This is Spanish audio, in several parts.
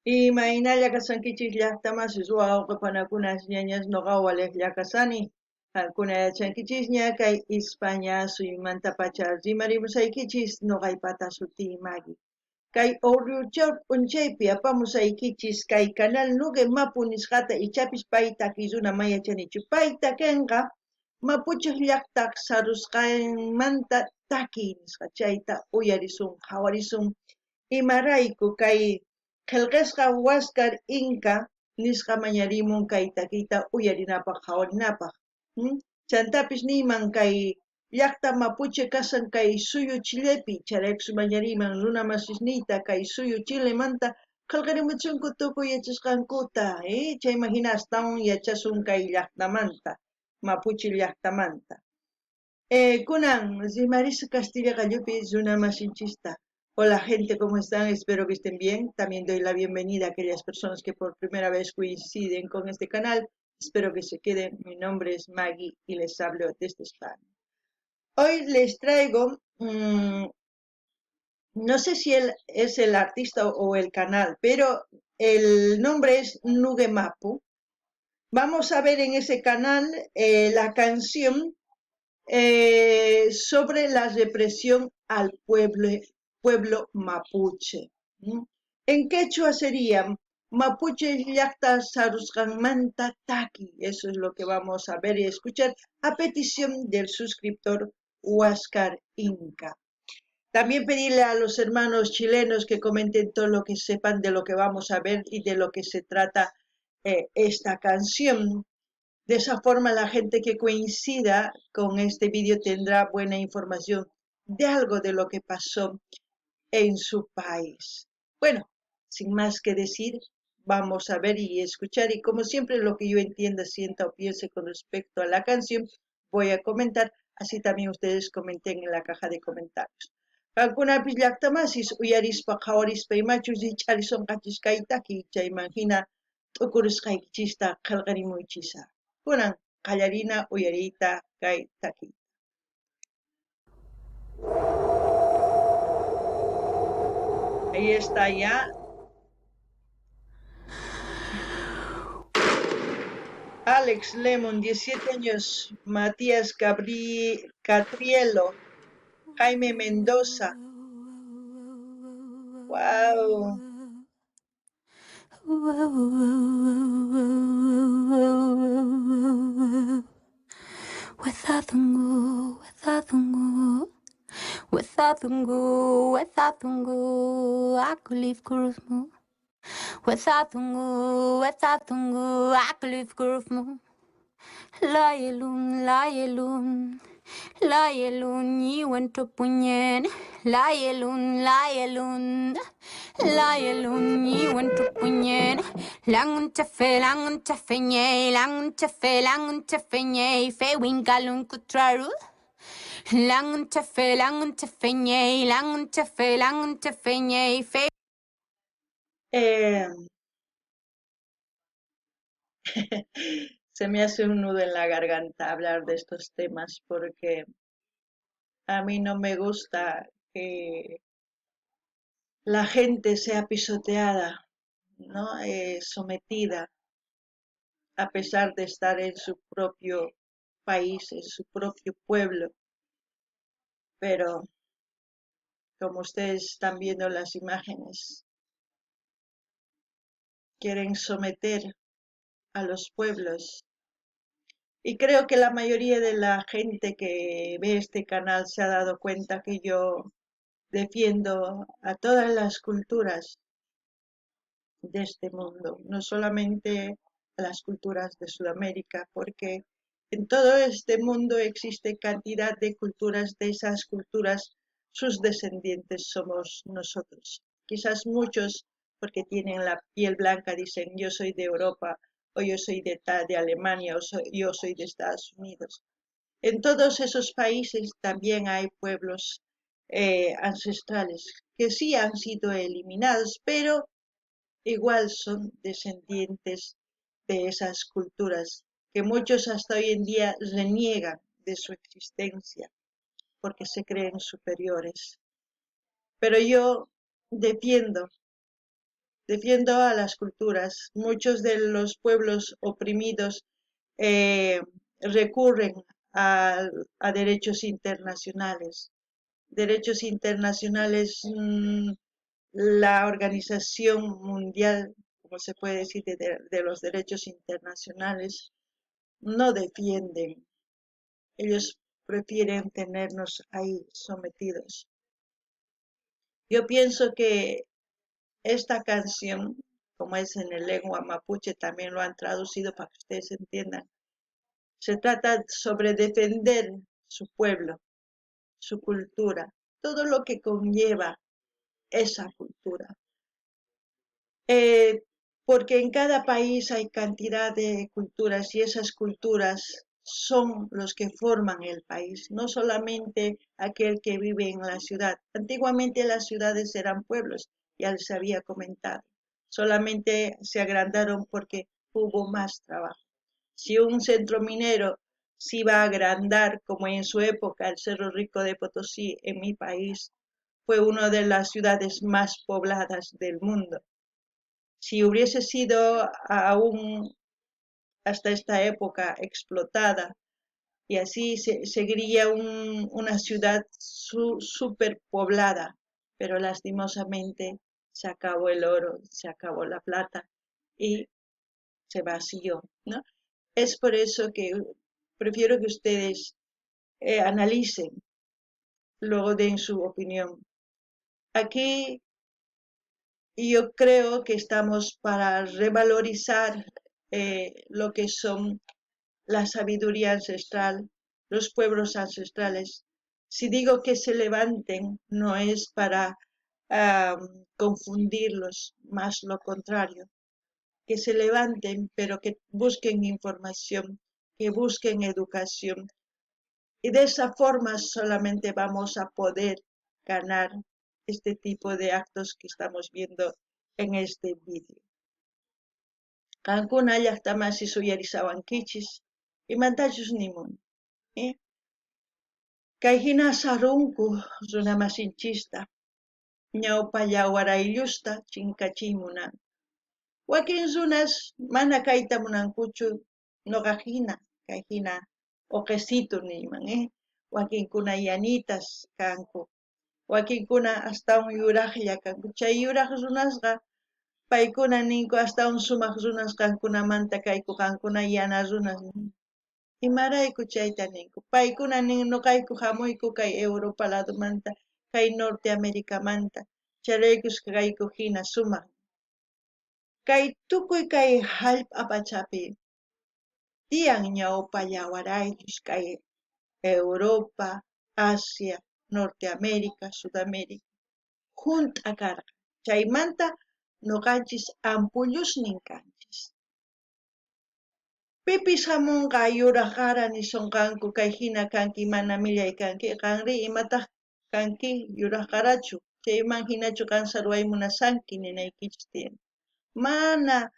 Imaynalla kasankichis llaqtamasis wawqipanakunas ñañas noqawalej llakasani kunayachankichis ña kay España suymanta pacha rimarimusaykichis noqaypata sutimari kay Orriochaw p'unchaypi apamusaykichis kay canal Nugue Mapu nisqata ichapis pay takisuna mayachanichu pay takinqa Mapuchik llaqta sarusqaymanta taki nisqa chayta uyarisun qhawarisun imarayku kay qillqisqa Huáscar Inca nisqa mañarimun kay takiyta uyarinapaq qhawarinapaq chantapis niyman kay llaqta Mapuche kasan kay suyu Chilepi charaypis mañariman runa masisniyta kay suyu Chilemanta qillqarimuchunku tukuy yachasqankuta chayman hina astawan yachasun kay llaqtamanta Mapuche llaqtamanta kunan Zimarisa Castilla Gallupi runa masinchista. Hola gente, ¿cómo están? Espero que estén bien. También doy la bienvenida a aquellas personas que por primera vez coinciden con este canal. Espero que se queden. Mi nombre es Maggie y les hablo desde España. Hoy les traigo, no sé si es el artista o el canal, pero el nombre es Nugue Mapu. Vamos a ver en ese canal la canción sobre la represión al pueblo mapuche. En quechua sería Mapuche llaqta sarusqanmanta taki. Eso es lo que vamos a ver y escuchar a petición del suscriptor Huáscar Inca. También pedirle a los hermanos chilenos que comenten todo lo que sepan de lo que vamos a ver y de lo que se trata esta canción. De esa forma la gente que coincida con este vídeo tendrá buena información de algo de lo que pasó en su país. Bueno, sin más que decir, vamos a ver y escuchar y como siempre lo que yo entienda, sienta o piense con respecto a la canción, voy a comentar, así también ustedes comenten en la caja de comentarios. Kankunapis llaqtamasis uyarispa qhawarispa imachus charison qachisqaytaki chaymanta t'ukurisqaykichista qillqarimuychisa. Kunan qallarina uyariyta kay taki. Ahí está ya. Alex Lemon, 17 años. Matías Catrielo. Jaime Mendoza. Wow. Wethathungu, I could leave Kurufmu. Wethathungu, I could leave Kurufmu. Layelun, you went to Punyen. Layelun, you went to Punyen. Langun tefe nye, fe wingalun kutraru. Langun tefe nye, fe. Se me hace un nudo en la garganta hablar de estos temas porque a mí no me gusta que la gente sea pisoteada, ¿no? Sometida, a pesar de estar en su propio país, en su propio pueblo. Pero, como ustedes están viendo las imágenes, quieren someter a los pueblos. Y creo que la mayoría de la gente que ve este canal se ha dado cuenta que yo defiendo a todas las culturas de este mundo, no solamente a las culturas de Sudamérica, porque en todo este mundo existe cantidad de culturas, de esas culturas, sus descendientes somos nosotros. Quizás muchos, porque tienen la piel blanca, dicen yo soy de Europa, o yo soy de Alemania, yo soy de Estados Unidos. En todos esos países también hay pueblos ancestrales que sí han sido eliminados, pero igual son descendientes de esas culturas que muchos hasta hoy en día reniegan de su existencia porque se creen superiores. Pero yo defiendo defiendo a las culturas. Muchos de los pueblos oprimidos eh, recurren a, a derechos internacionales. Derechos internacionales, la Organización Mundial, como se puede decir, de los derechos internacionales, no defienden. Ellos prefieren tenernos ahí sometidos. Yo pienso que esta canción, como es en el lengua mapuche, también lo han traducido para que ustedes entiendan. Se trata sobre defender su pueblo, su cultura, todo lo que conlleva esa cultura. Eh, Porque en cada país hay cantidad de culturas y esas culturas son los que forman el país, no solamente aquel que vive en la ciudad. Antiguamente las ciudades eran pueblos, ya les había comentado, solamente se agrandaron porque hubo más trabajo. Si un centro minero se iba a agrandar, como en su época el Cerro Rico de Potosí en mi país, fue una de las ciudades más pobladas del mundo. Si hubiese sido aún hasta esta época explotada y así seguiría una ciudad súper poblada, pero lastimosamente se acabó el oro, se acabó la plata y se vació, ¿no? Es por eso que prefiero que ustedes analicen, luego den su opinión. Aquí yo creo que estamos para revalorizar lo que son la sabiduría ancestral, los pueblos ancestrales. Si digo que se levanten, no es para confundirlos, más lo contrario, que se levanten, pero que busquen información, que busquen educación. Y de esa forma solamente vamos a poder ganar este tipo de actos que estamos viendo en este vídeo. Kankuna llaqtamasi suyarisawankichis, imantachus nimun. ¿Eh? Kay hina sarunku runamasinchista, ñawpa yawarayusta chinkachiymunan. Wakin runas mana kayta munankuchu noqa hina, kay hina oqesitu niyman, wakinkuna yanitas kanku, wakinkuna astawan yuraqlla kanku. Chay yuraq runasqa paykuna ninku astawan sumaq runas kankunamanta kayku qankuna yana runas. Imarayku chayta ninku. Paykuna nin nuqayku hamuyku kay Europa ladumanta, kay Norte Americamanta. Charaykusqa kayku hina sumaq. Kay tukuy kay hallp'a pachapi tiyan ñawpa yawaraychus kay Europa, Asia, Norte América, Sudamérica. Hunt'a karqa. Chaymanta nuqanchis ampullusnin kanchis. Pipis hamunqa yuraqara nisunqanku kay hina kanki mana millay kanki qanri imataq kanki yuraqarachu chayman hinachu qan sarwaymunasanki ninaykichis tiyan. Mana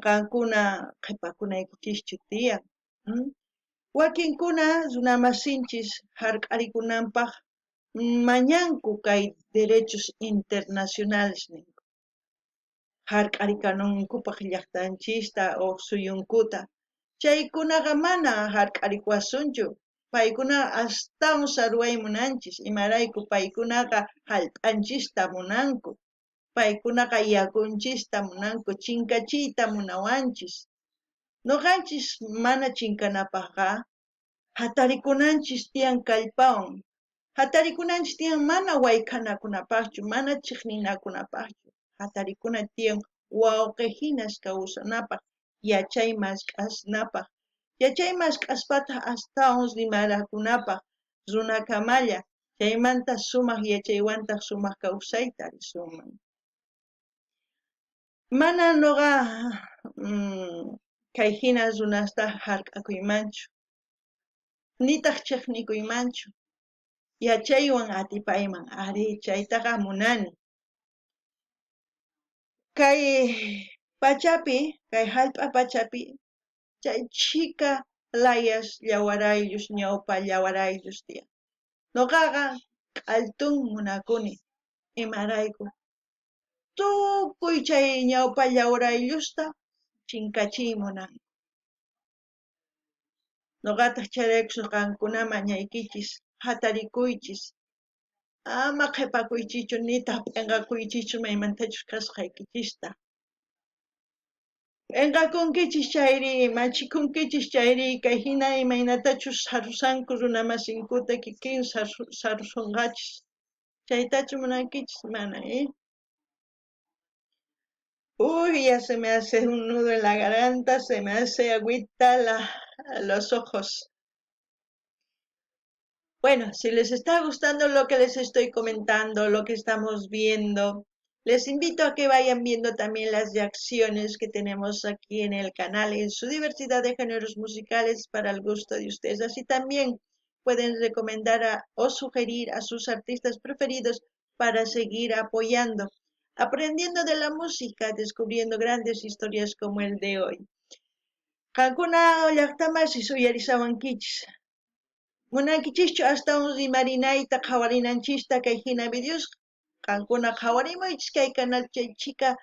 qankuna qhipakunaykuchischu tiyan. Wakinkuna runamasinchis hark'arikunanpaq mañanku kay derechos internacionales ninku. Hark'arikanunkupaq llaqtanchista o suyunkuta. Chaykunaqa mana hark'arikuwasunchu. Paykuna astawan sarwaymunanchis imarayku paykunaqa hallp'anchista munanku. Paykunaqa yakunchista munanku, chinkachiyta munawanchis. Nuqanchis mana chinkanapaqqa hatarikunanchis tiyan kallpawan. Hatarikunanchis tiyan mana wayk'anakunapaqchu, mana chiqninakunapaqchu. Hatarikuna tiyan wawqihinas kawsanapaq, yachay mask'asnapaq. Yachay mask'aspata astawan rimanakunapaq runakamalla, chaymanta sumaq yachaywantaq sumaq kawsayta risunman. Mana nuqa kay hina runasta hark'akuymanchu, nitaq chiqnikuymanchu. Yachaywan atipayman, ari chaytaqa munani. Kay pachapi, kay hallp'a pachapi, chay chika layas yawarayllus, ñawpa yawarayllus tiyan. Nuqaqa k'altun munakuni, imarayku. tukuy chay ñawpalla urayusta chinkachiymunan. Noqataq chayaykusqa qankunama ñaykichis hatarikuychis ama qhipakuychichu nitaq p'inqakuychichu maymantachus kasqaykichista. P'inqakunkichis chayri, machikunkichis chayri, kay hina imaynatachus sarusanku runa masinkuta kikin sarusunqachis. Chaytachu munankichis mana, Uy, ya se me hace un nudo en la garganta, se me hace agüita los ojos. Bueno, si les está gustando lo que les estoy comentando, lo que estamos viendo, les invito a que vayan viendo también las reacciones que tenemos aquí en el canal en su diversidad de géneros musicales para el gusto de ustedes. Así también pueden recomendar o sugerir a sus artistas preferidos para seguir apoyando, aprendiendo de la música, descubriendo grandes historias como el de hoy. Qankuna llaqtamansi suyarisawankichis. Munankichischu hasta un rimarinayta qhawarinanchista kay hina videos qankuna qhawarimuychis kay canal chaychika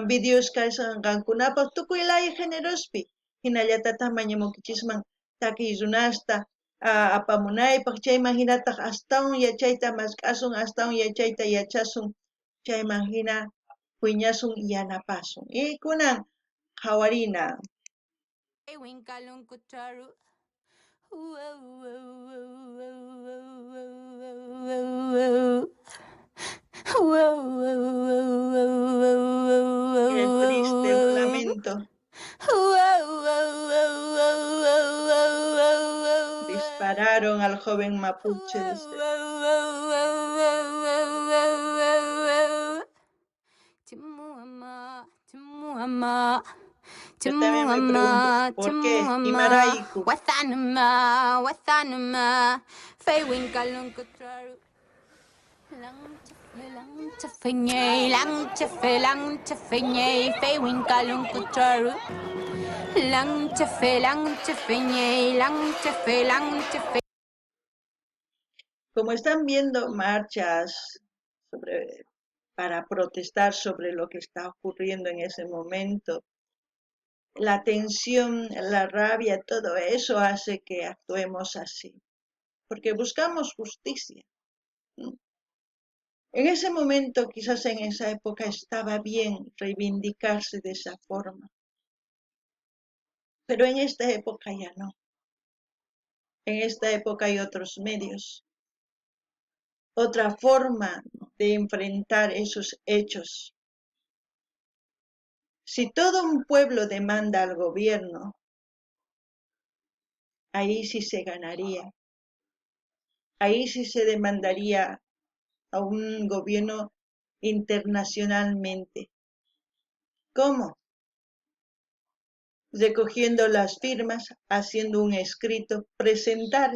videos qankunapaq tukuy laya generospi hinallatataq mañamunkichisman takiy runasta apamunaypaq chayman hinataq astawan yachayta mask'asun astawan yachayta yachasun chayman hina wiñasun yanapasun kunan qhawarina. Qué triste, lo lamento. Dispararon al joven mapuche. Yo también me pregunto, ¿por qué? Imaraiku. Como están viendo marchas para protestar sobre lo que está ocurriendo en ese momento, la tensión, la rabia, todo eso hace que actuemos así, porque buscamos justicia. En ese momento, quizás en esa época, estaba bien reivindicarse de esa forma, pero en esta época ya no. En esta época hay otros medios, otra forma de enfrentar esos hechos. Si todo un pueblo demanda al gobierno, ahí sí se ganaría. Ahí sí se demandaría a un gobierno internacionalmente. ¿Cómo? Recogiendo las firmas, haciendo un escrito, presentar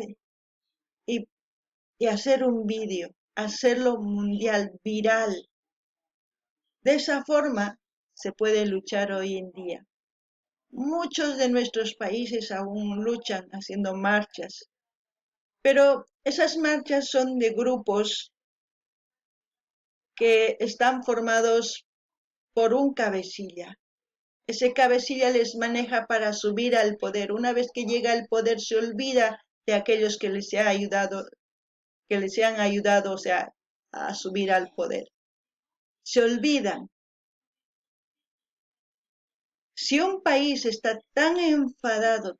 y hacer un vídeo, hacerlo mundial, viral. De esa forma se puede luchar hoy en día. Muchos de nuestros países aún luchan haciendo marchas, pero esas marchas son de grupos que están formados por un cabecilla. Ese cabecilla les maneja para subir al poder. Una vez que llega al poder se olvida de aquellos que les han ayudado, o sea, a subir al poder. Se olvidan. Si un país está tan enfadado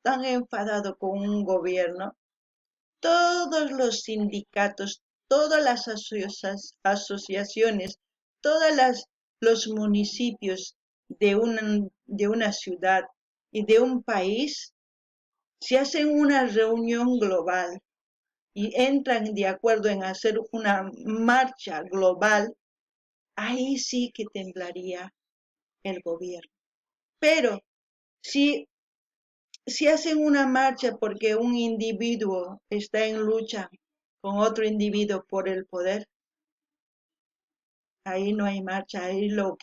con un gobierno, todos los sindicatos, todas las asociaciones, los municipios de una ciudad y de un país se hacen una reunión global y entran de acuerdo en hacer una marcha global, ahí sí que temblaría el gobierno. Pero si hacen una marcha porque un individuo está en lucha con otro individuo por el poder, ahí no hay marcha, ahí lo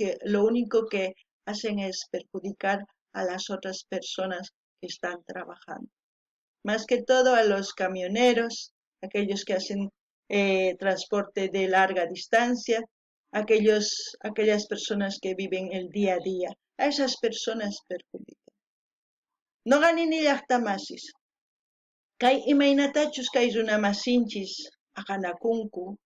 único que hacen es perjudicar a las otras personas que están trabajando. Más que todo a los camioneros, aquellos que hacen transporte de larga distancia, aquellas personas que viven el día a día. A esas personas perjudican. No ganini llaqtamasis. Kay imaynatachus kay runamasinchis aqanakunku,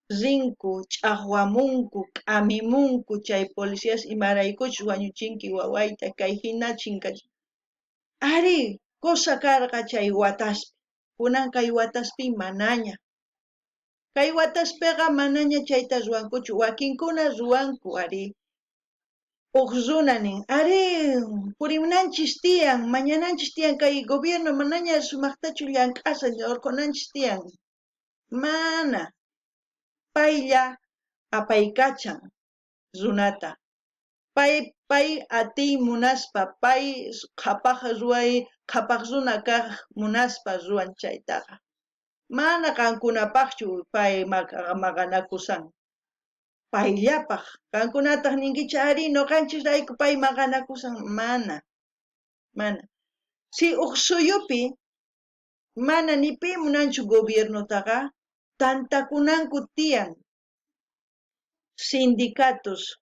rinku, ch'aqwamunku, k'amimunku chay policías imaraykuchus wañuchinki wawayta kay hinachin kay. Ari, cosa karqa chay wataspi. Kunan kay wataspi manaña. Kay wataspiqa manaña chayta ruwankuchu. Wakinkuna ruwanku ari. Runa nin, ari, purimunanchis tiyan, mañananchis tiyan kay gobierno manaña sumaqtachu llank'asa urqunanchis tiyan. Mana. Paylla apaykachan runata. Pay atiy munaspa, pay qhapaq runa kaq munaspa ruwan chaytaqa. Mana qankunapaqchu pay maqanakusan. Payllapaq. Qankunataq ninkichi ari nuqanchis rayku pay maqanakusan. Mana. Si suyupi mana ni pi munanchu gobiernotaqa, tantakunanku tiyan. Sindicatos,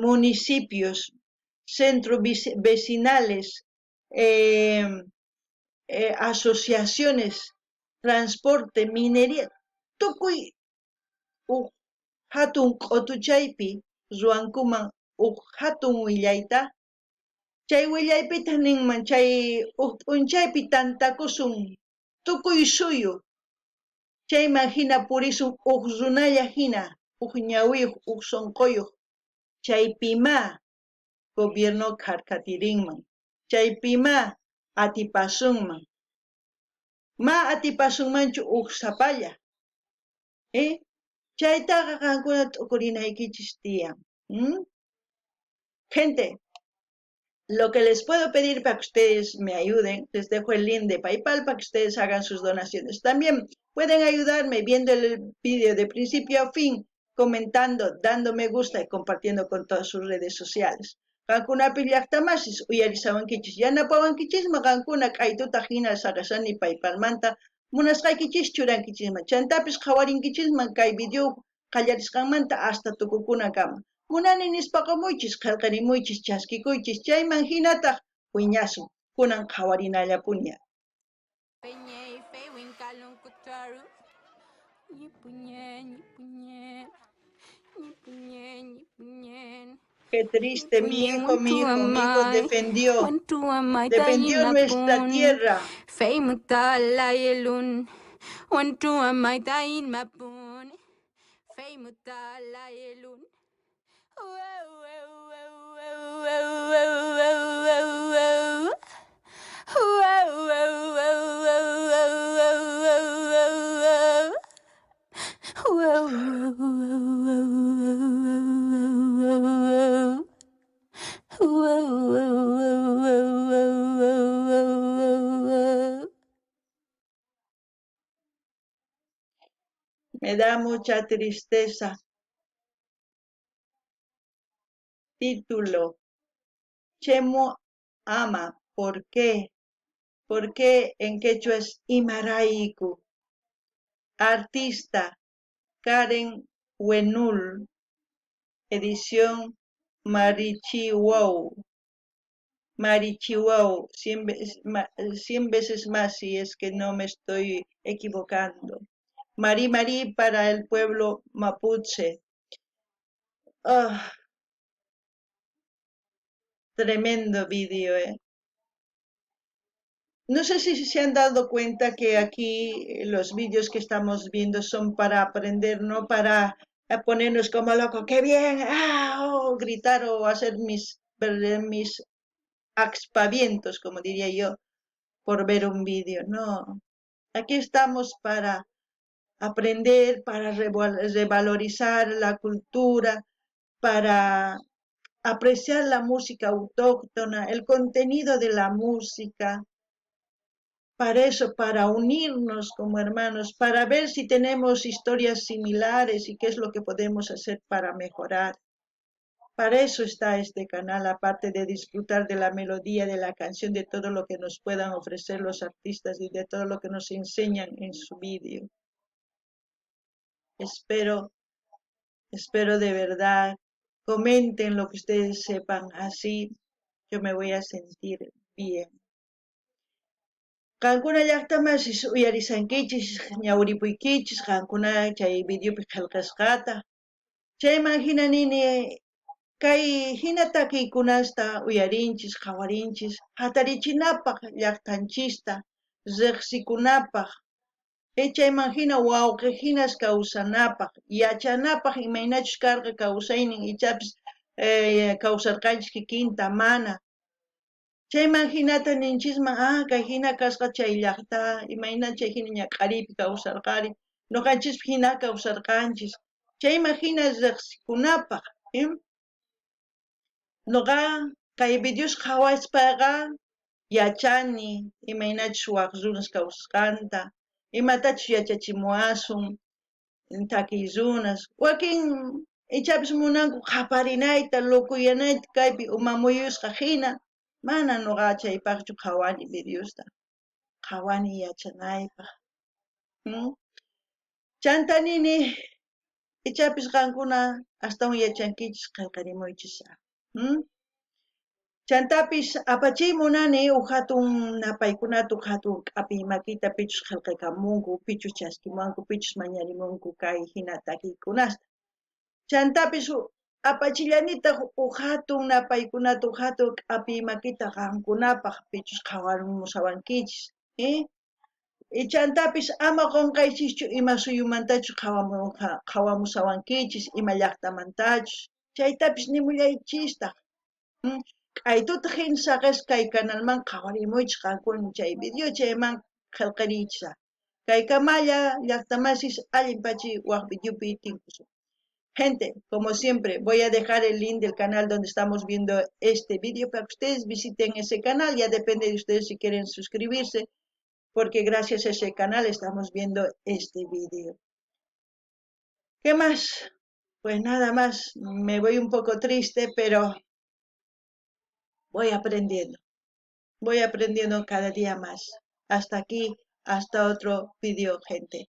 municipios, centros vecinales, asociaciones, transporte, minería, tukuy hatun q'utuchaypi ruwankuman hatun willayta. Chay willaypita ninman chay p'unchaypi tantakusun tukuy suyu. Chayman hina purisun runalla hina, ñawiyuq, sonqoyuq. Chaypima gobierno karkatirinman. Chaypima atipasunman. Ma atipasunmanchu sapalla. Chaytaqa qankuna t'ukurinaykichis tiyan. Gente, lo que les puedo pedir para que ustedes me ayuden, les dejo el link de PayPal para que ustedes hagan sus donaciones. También pueden ayudarme viendo el vídeo de principio a fin, comentando, dando me gusta y compartiendo con todas sus redes sociales. Qankunapi llaqtamasis uyarisawankichis yanapawankichisma qankuna k'aytuta hina saqashani PayPalmanta munasqaykichis churankichisma chantapis qhawarinkichisman kay video qallarisqanmanta hasta tukukunakama. Munani nispaqa muychis qillqarimuychis chaskikuychis chayman hinataq wiñasun kunan qhawarinallapuña. Qué triste, mi hijo defendió nuestra tierra. Me da mucha tristeza. Título: Chemo ama. ¿Por qué? ¿Por qué en quechua es Imaraiku? Artista: Karen Wenul. Edición Marichihuau. 100 veces más si es que no me estoy equivocando. Marí para el pueblo mapuche. Tremendo vídeo, No sé si se han dado cuenta que aquí los vídeos que estamos viendo son para aprender, no para ponernos como locos, ¡qué bien! Gritar o hacer mis aspavientos, como diría yo, por ver un vídeo. No, aquí estamos para aprender, para revalorizar la cultura, para apreciar la música autóctona, el contenido de la música, para eso, para unirnos como hermanos, para ver si tenemos historias similares y qué es lo que podemos hacer para mejorar. Para eso está este canal, aparte de disfrutar de la melodía, de la canción, de todo lo que nos puedan ofrecer los artistas y de todo lo que nos enseñan en su vídeo. Espero Espero de verdad, comenten lo que ustedes sepan, así yo me voy a sentir bien. Qankuna llaqtamansis uyarisankichis, ñawripuykichis, qankuna chay videopi qillqasqata. Chayman hina nini, kay hina takiykunasta uyarinchis, qawarinchis, hatarichinapaq llaqtanchista, riqsikunapaq, chayman hina wawqi hinas kawsanapaq, yachanapaq imaynachus karqa kawsaynin ichapis kawsarqanchis kikinta mana. Chayman hinata ninchisman, kay hina kasqa chay llaqta, imayna chay hina ñaqaripi kawsarqari, ñuqanchis hina kawsarqanchis. Chayman hina riqsikunapaq, ñuqa kay videos qhawaspaqa yachani, imaynachus waq runas kawsasqanta, imatachus yachachimuwasun, takiy runas, wakin ichapis munanku qaparinayta, lukuyanayta kaypi umamuyusqa hina, mana ñuqa chaypaqchu qhawani videosta, qhawani yachanaypaq. Chantanini, ichapis qankuna astawan yachankichis qillqarimuychisa. Chantapis apachimunani hatun napaykunata hatun k'api makita pichus qillqakamunku, pichus chaskimanku, pichus mañarimunku kay hina takiykunasta. Chantapis apachillanitaq hatun napaykunata hatun k'api makita qankunapaq pichus qhawamusawankichis, chantapis ama qunqaychischu ima suyumantachus qhawamusawankichis, ima llaqtamantachus, chaytapis nimullaychistaq. K'aytuta hina saqasqa kay canalman qhawarimuychis qankuna chay video chayman qillqarichisa. Kay kamalla llaqtamasis allinpachi waq videopi tinkusun. Gente, como siempre, voy a dejar el link del canal donde estamos viendo este video para que ustedes visiten ese canal. Ya depende de ustedes si quieren suscribirse, porque gracias a ese canal estamos viendo este video. ¿Qué más? Pues nada más, me voy un poco triste, pero voy aprendiendo cada día más. Hasta aquí, hasta otro video, gente.